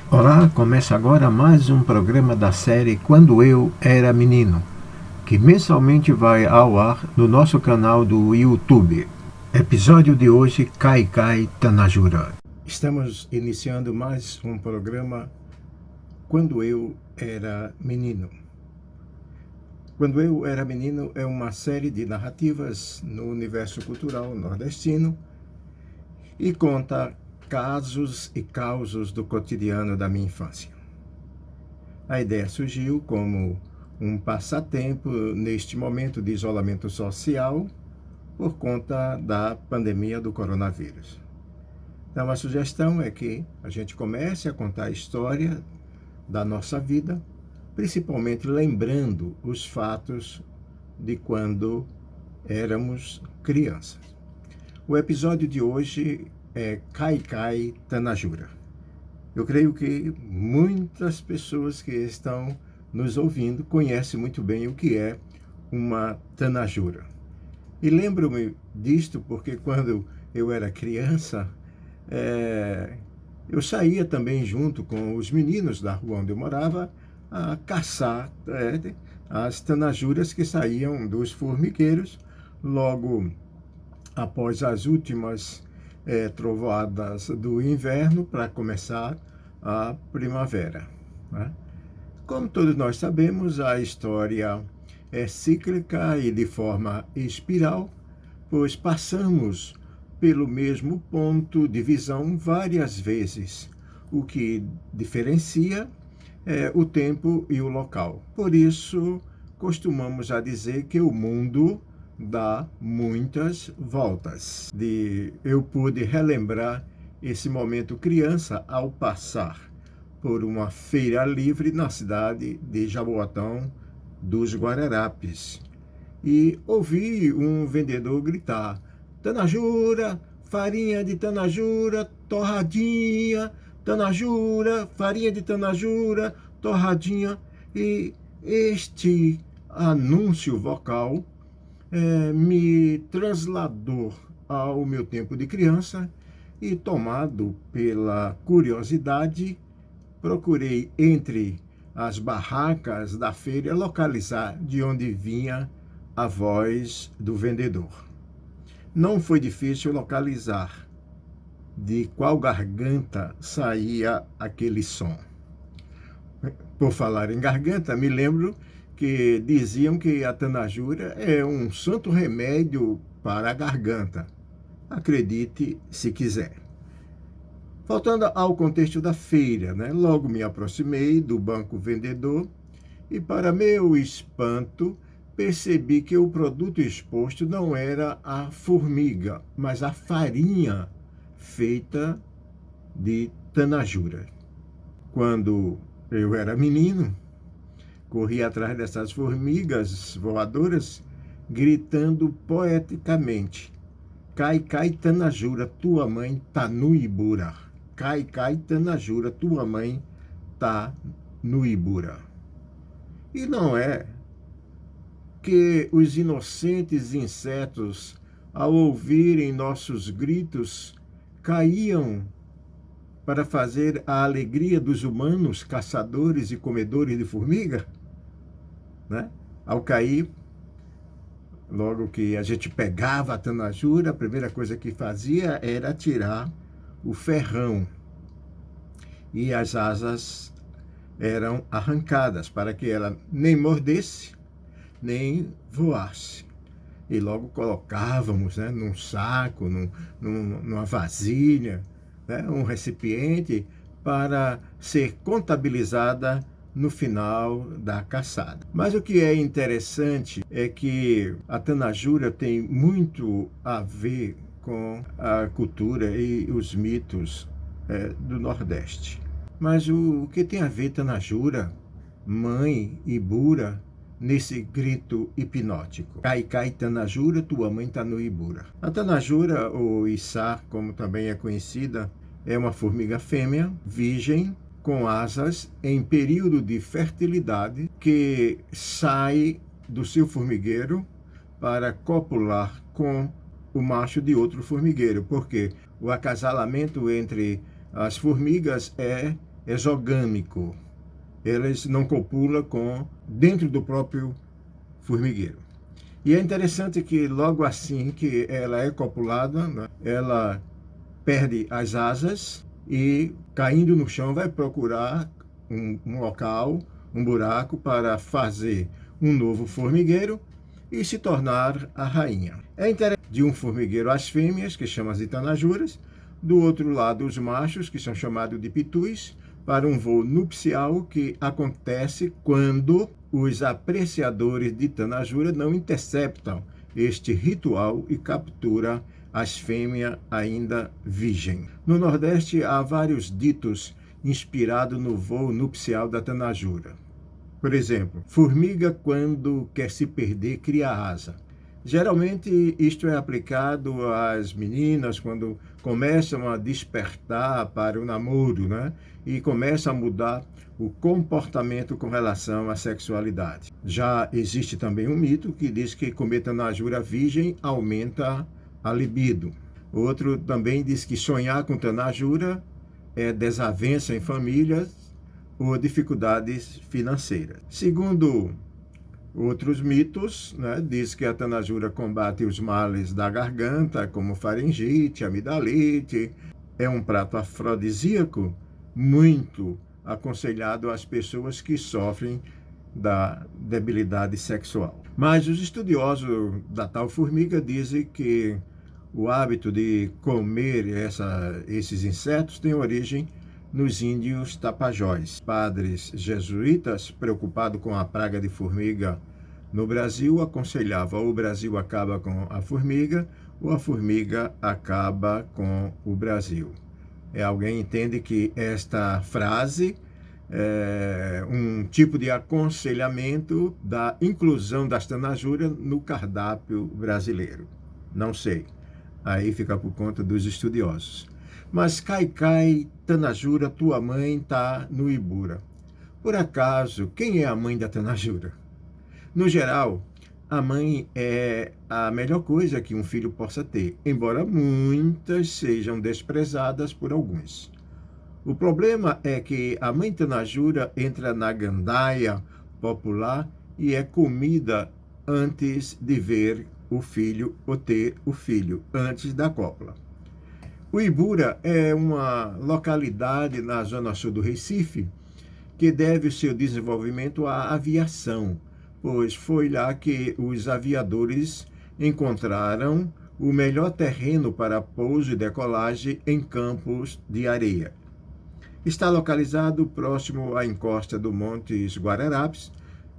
Olá, começa agora mais um programa da série Quando Eu Era Menino, que mensalmente vai ao ar no nosso canal do YouTube. Episódio de hoje, Kai Kai Tanajura. Estamos iniciando mais um programa Quando Eu Era Menino. Quando Eu Era Menino é uma série de narrativas no universo cultural nordestino e conta casos e causos do cotidiano da minha infância. A ideia surgiu como um passatempo neste momento de isolamento social por conta da pandemia do coronavírus. Então, a sugestão é que a gente comece a contar a história da nossa vida, principalmente lembrando os fatos de quando éramos crianças. O episódio de hoje é Kai Kai Tanajura. Eu creio que muitas pessoas que estão nos ouvindo conhecem muito bem o que é uma tanajura. E lembro-me disto porque quando eu era criança, eu saía também junto com os meninos da rua onde eu morava a caçar as tanajuras que saíam dos formigueiros logo após as últimas trovoadas do inverno para começar a primavera. Né? Como todos nós sabemos, a história é cíclica e de forma espiral, pois passamos pelo mesmo ponto de visão várias vezes, o que diferencia o tempo e o local. Por isso, costumamos a dizer que o mundo dá muitas voltas. Eu pude relembrar esse momento criança ao passar por uma feira livre na cidade de Jaboatão dos Guararapes e ouvi um vendedor gritar: Tanajura, farinha de tanajura, torradinha, tanajura, farinha de tanajura, torradinha. E este anúncio vocal me trasladou ao meu tempo de criança e, tomado pela curiosidade, procurei entre as barracas da feira localizar de onde vinha a voz do vendedor. Não foi difícil localizar de qual garganta saía aquele som. Por falar em garganta, me lembro que diziam que a tanajura é um santo remédio para a garganta. Acredite se quiser. Voltando ao contexto da feira, logo me aproximei do banco vendedor e, para meu espanto, percebi que o produto exposto não era a formiga, mas a farinha feita de tanajura. Quando eu era menino, corri atrás dessas formigas voadoras, gritando poeticamente: Cai, cai, tanajura, tua mãe tá no Ibura. Cai, cai, tanajura, tua mãe tá no Ibura. E não é que os inocentes insetos, ao ouvirem nossos gritos, caíam para fazer a alegria dos humanos, caçadores e comedores de formiga? Né? Ao cair, logo que a gente pegava a tanajura, a primeira coisa que fazia era tirar o ferrão. E as asas eram arrancadas para que ela nem mordesse, nem voasse. E logo colocávamos num saco, numa vasilha, um recipiente, para ser contabilizada no final da caçada. Mas o que é interessante é que a tanajura tem muito a ver com a cultura e os mitos do Nordeste. Mas o que tem a ver tanajura, mãe e bura, nesse grito hipnótico? Cai, cai, tanajura, tua mãe tá no Ibura. A tanajura, ou içá, como também é conhecida, é uma formiga fêmea, virgem, com asas, em período de fertilidade, que sai do seu formigueiro para copular com o macho de outro formigueiro, porque o acasalamento entre as formigas é exogâmico. Eles não copulam dentro do próprio formigueiro. E é interessante que logo assim que ela é copulada, né, ela perde as asas e, caindo no chão, vai procurar um local, um buraco para fazer um novo formigueiro e se tornar a rainha. É interessante de um formigueiro as fêmeas, que chamam de tanajuras, do outro lado os machos, que são chamados de pitus, para um voo nupcial que acontece quando os apreciadores de tanajura não interceptam este ritual e captura as fêmeas ainda virgem. No Nordeste há vários ditos inspirados no voo nupcial da tanajura. Por exemplo, formiga quando quer se perder cria asa. Geralmente isto é aplicado às meninas quando começam a despertar para o namoro, né? E começam a mudar o comportamento com relação à sexualidade. Já existe também um mito que diz que comer tanajura virgem aumenta a libido. Outro também diz que sonhar com tanajura é desavença em famílias ou dificuldades financeiras. Segundo outros mitos, né, diz que a tanajura combate os males da garganta, como faringite, amidalite. É um prato afrodisíaco muito aconselhado às pessoas que sofrem da debilidade sexual. Mas os estudiosos da tal formiga dizem que o hábito de comer esses insetos tem origem nos índios tapajós. Padres jesuítas, preocupados com a praga de formiga no Brasil, aconselhavam: ou o Brasil acaba com a formiga, ou a formiga acaba com o Brasil. Alguém entende que esta frase é um tipo de aconselhamento da inclusão das tanajuras no cardápio brasileiro. Não sei. Aí fica por conta dos estudiosos. Mas Caicai, tanajura, tua mãe está no Ibura. Por acaso, quem é a mãe da tanajura? No geral, a mãe é a melhor coisa que um filho possa ter, embora muitas sejam desprezadas por alguns. O problema é que a mãe tanajura entra na gandaia popular e é comida antes de ver o filho ou ter o filho, antes da cópula. O Ibura é uma localidade na zona sul do Recife que deve o seu desenvolvimento à aviação, pois foi lá que os aviadores encontraram o melhor terreno para pouso e decolagem em campos de areia. Está localizado próximo à encosta do Montes Guararapes,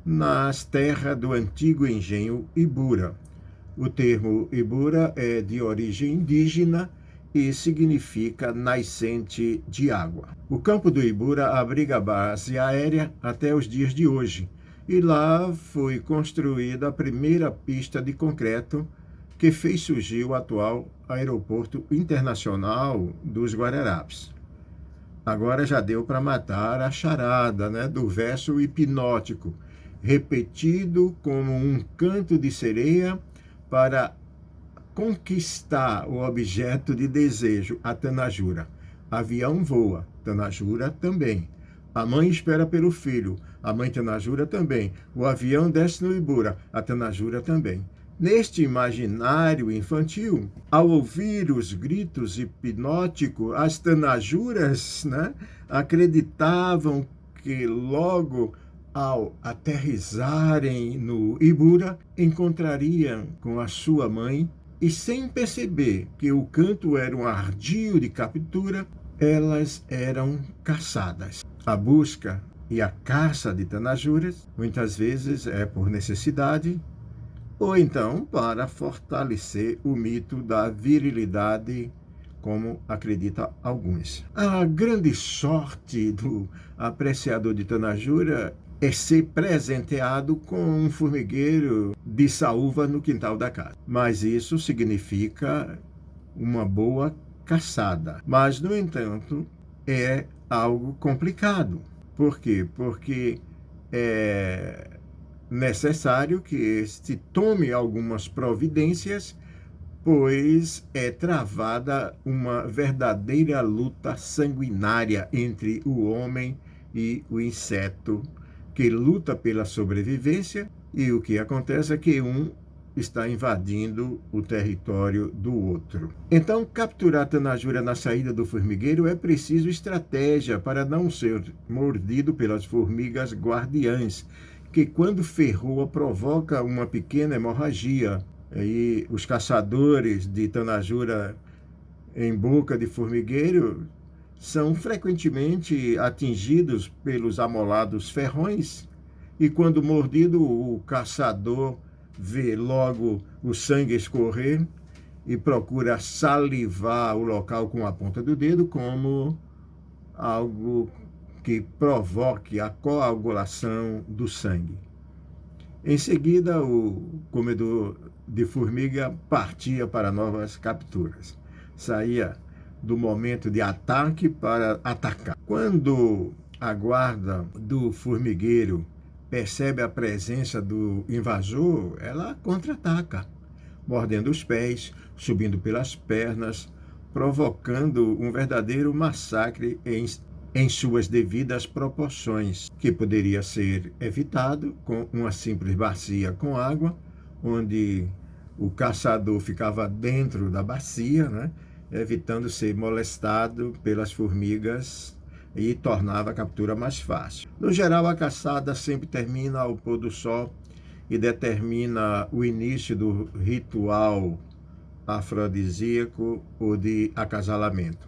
nas terras do antigo engenho Ibura. O termo Ibura é de origem indígena e significa nascente de água. O campo do Ibura abriga a base aérea até os dias de hoje, e lá foi construída a primeira pista de concreto que fez surgir o atual Aeroporto Internacional dos Guararapes. Agora já deu para matar a charada, né, do verso hipnótico, repetido como um canto de sereia para conquistar o objeto de desejo, a tanajura. Avião voa, tanajura também. A mãe espera pelo filho, a mãe tanajura também. O avião desce no Ibura, a tanajura também. Neste imaginário infantil, ao ouvir os gritos hipnóticos, as tanajuras, né, acreditavam que logo ao aterrissarem no Ibura, encontrariam com a sua mãe e, sem perceber que o canto era um ardil de captura, elas eram caçadas. A busca e a caça de tanajuras muitas vezes é por necessidade, ou então para fortalecer o mito da virilidade, como acreditam alguns. A grande sorte do apreciador de tanajura é ser presenteado com um formigueiro de saúva no quintal da casa. Mas isso significa uma boa caçada. Mas, no entanto, é algo complicado. Por quê? Porque é necessário que se tome algumas providências pois é travada uma verdadeira luta sanguinária entre o homem e o inseto, que luta pela sobrevivência, e o que acontece é que um está invadindo o território do outro. Então, capturar a tanajura na saída do formigueiro é preciso estratégia para não ser mordido pelas formigas guardiãs, que quando ferroa provoca uma pequena hemorragia. Aí os caçadores de tanajura em boca de formigueiro são frequentemente atingidos pelos amolados ferrões, e quando mordido, o caçador vê logo o sangue escorrer e procura salivar o local com a ponta do dedo, como algo que provoque a coagulação do sangue. Em seguida, o comedor de formiga partia para novas capturas. Saía do momento de ataque para atacar. Quando a guarda do formigueiro percebe a presença do invasor, ela contra-ataca, mordendo os pés, subindo pelas pernas, provocando um verdadeiro massacre em suas devidas proporções, que poderia ser evitado com uma simples bacia com água, onde o caçador ficava dentro da bacia, né, evitando ser molestado pelas formigas, e tornava a captura mais fácil. No geral, a caçada sempre termina ao pôr do sol e determina o início do ritual afrodisíaco ou de acasalamento.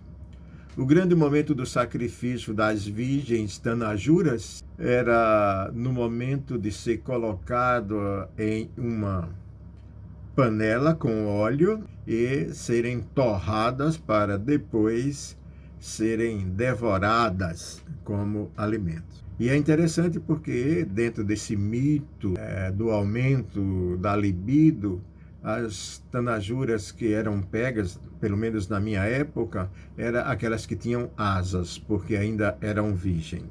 O grande momento do sacrifício das virgens tanajuras era no momento de ser colocado em uma panela com óleo e serem torradas para depois serem devoradas como alimento. E é interessante porque dentro desse mito do aumento da libido, as tanajuras que eram pegas, pelo menos na minha época, eram aquelas que tinham asas, porque ainda eram virgem.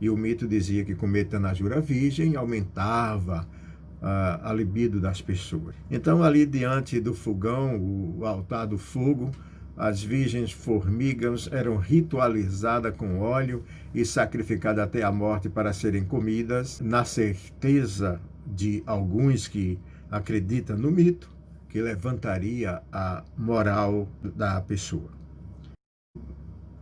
E o mito dizia que comer tanajura virgem aumentava a libido das pessoas. Então, ali diante do fogão, o altar do fogo, as virgens formigas eram ritualizadas com óleo e sacrificadas até a morte para serem comidas, na certeza de alguns que acreditam no mito, que levantaria a moral da pessoa.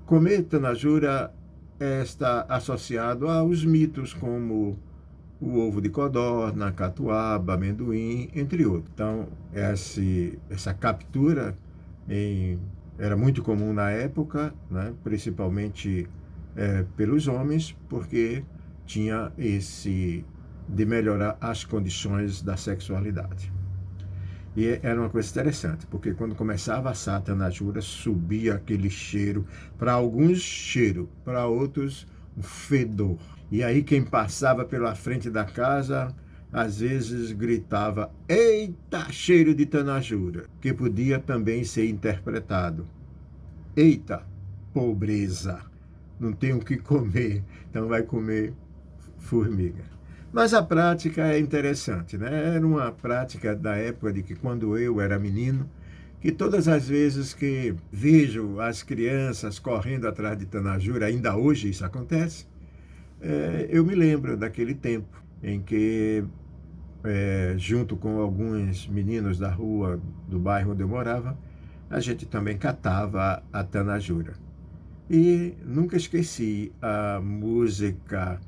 Comer tanajura está associado aos mitos como o ovo de codorna, catuaba, amendoim, entre outros. Então, essa captura era muito comum na época, né, principalmente pelos homens, porque tinha esse de melhorar as condições da sexualidade. E era uma coisa interessante, porque quando começava a assar a tanajura, subia aquele cheiro, para alguns cheiro, para outros um fedor. E aí quem passava pela frente da casa, às vezes gritava, eita, cheiro de tanajura, que podia também ser interpretado, eita, pobreza, não tem o que comer, então vai comer formiga. Mas a prática é interessante, né? Era uma prática da época de que quando eu era menino, que todas as vezes que vejo as crianças correndo atrás de tanajura, ainda hoje isso acontece, eu me lembro daquele tempo em que, junto com alguns meninos da rua do bairro onde eu morava, a gente também catava a tanajura. E nunca esqueci a música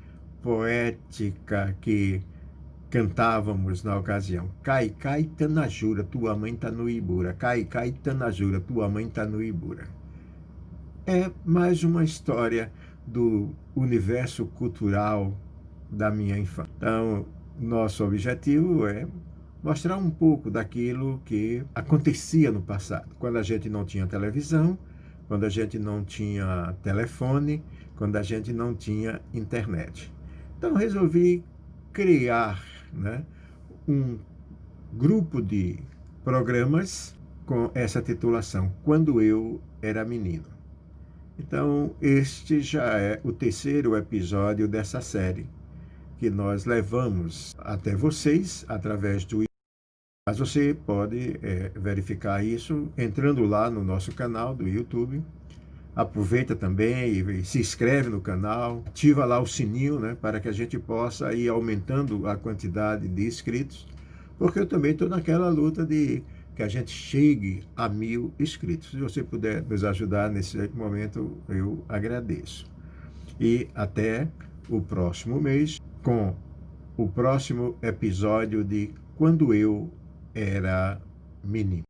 poética que cantávamos na ocasião. Cai, cai, tanajura, tua mãe tá no Ibura. Cai, cai, tanajura, tua mãe tá no Ibura. É mais uma história do universo cultural da minha infância. Então, nosso objetivo é mostrar um pouco daquilo que acontecia no passado, quando a gente não tinha televisão, quando a gente não tinha telefone, quando a gente não tinha internet. Então, resolvi criar, né, um grupo de programas com essa titulação, Quando Eu Era Menino. Então, este já é o terceiro episódio dessa série que nós levamos até vocês através do Mas você pode verificar isso entrando lá no nosso canal do YouTube. Aproveita também e se inscreve no canal, ativa lá o sininho, né, para que a gente possa ir aumentando a quantidade de inscritos, porque eu também estou naquela luta de que a gente chegue a 1000 inscritos. Se você puder nos ajudar nesse momento, eu agradeço. E até o próximo mês com o próximo episódio de Quando Eu Era Menino.